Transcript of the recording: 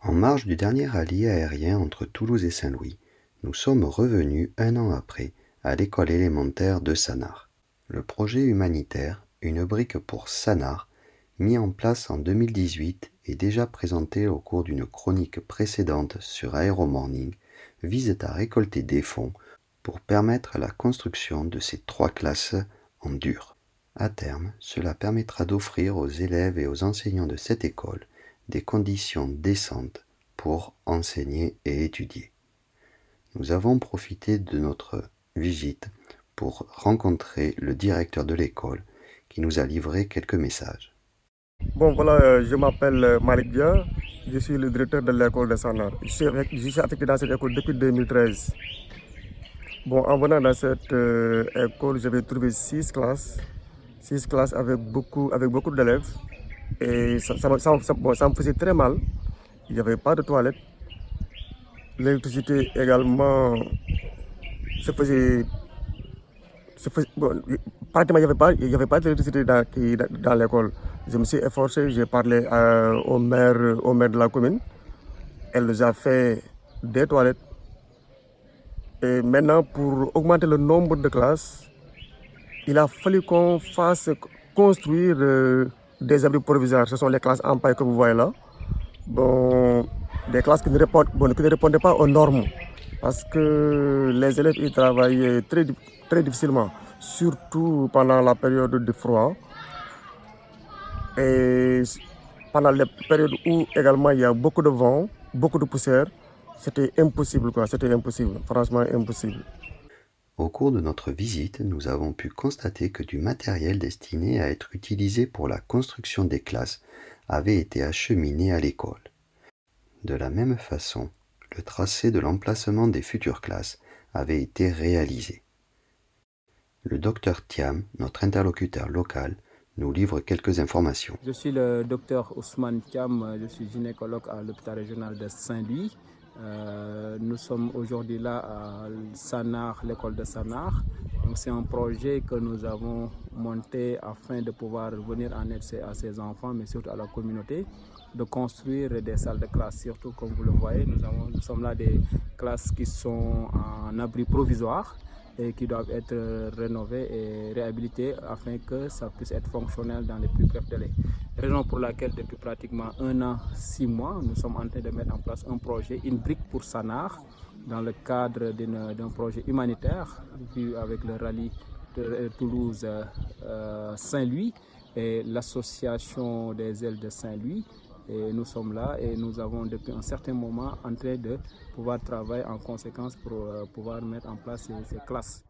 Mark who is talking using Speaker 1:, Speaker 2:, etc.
Speaker 1: En marge du dernier rallye aérien entre Toulouse et Saint-Louis, nous sommes revenus un an après à l'école élémentaire de Sanars. Le projet humanitaire Une brique pour Sanars, mis en place en 2018 et déjà présenté au cours d'une chronique précédente sur Aéromorning, vise à récolter des fonds pour permettre la construction de ces 3 classes en dur. À terme, cela permettra d'offrir aux élèves et aux enseignants de cette école des conditions décentes pour enseigner et étudier. Nous avons profité de notre visite pour rencontrer le directeur de l'école qui nous a livré quelques messages.
Speaker 2: Bon, voilà, je m'appelle Malik Dia, je suis le directeur de l'école de Sanar. Je suis affecté dans cette école depuis 2013. Bon, en venant dans cette école, j'avais trouvé 6 classes avec beaucoup d'élèves. Et ça me faisait très mal. Il n'y avait pas de toilette. L'électricité également se faisait. Bon, pratiquement, il y avait pas d'électricité dans l'école. Je me suis efforcé, j'ai parlé au maire de la commune. Elle nous a fait des toilettes. Et maintenant, pour augmenter le nombre de classes, il a fallu qu'on fasse construire des abris provisoires. Ce sont les classes en paille que vous voyez là. Bon, des classes qui ne répondaient pas aux normes. Parce que les élèves y travaillaient très difficilement, surtout pendant la période de froid. Et pendant les périodes où également il y a beaucoup de vent, beaucoup de poussière, c'était impossible, quoi. C'était impossible, franchement impossible.
Speaker 1: Au cours de notre visite, nous avons pu constater que du matériel destiné à être utilisé pour la construction des classes avait été acheminé à l'école. De la même façon, le tracé de l'emplacement des futures classes avait été réalisé. Le docteur Thiam, notre interlocuteur local, nous livre quelques informations.
Speaker 3: Je suis le docteur Ousmane Thiam, je suis gynécologue à l'hôpital régional de Saint-Louis. Nous sommes aujourd'hui là à Sanars, l'école de Sanars. C'est un projet que nous avons monté afin de pouvoir venir en aide à ces enfants, mais surtout à la communauté, de construire des salles de classe. Surtout, comme vous le voyez, nous sommes là des classes qui sont en abri provisoire et qui doivent être rénovées et réhabilitées afin que ça puisse être fonctionnel dans les plus brefs délais. Raison pour laquelle depuis pratiquement 1 an, 6 mois, nous sommes en train de mettre en place un projet, une brique pour Sanars, dans le cadre d'un projet humanitaire vu avec le rallye de Toulouse-Saint-Louis et l'association des ailes de Saint-Louis. Et nous sommes là et nous avons depuis un certain moment en train de pouvoir travailler en conséquence pour pouvoir mettre en place ces classes.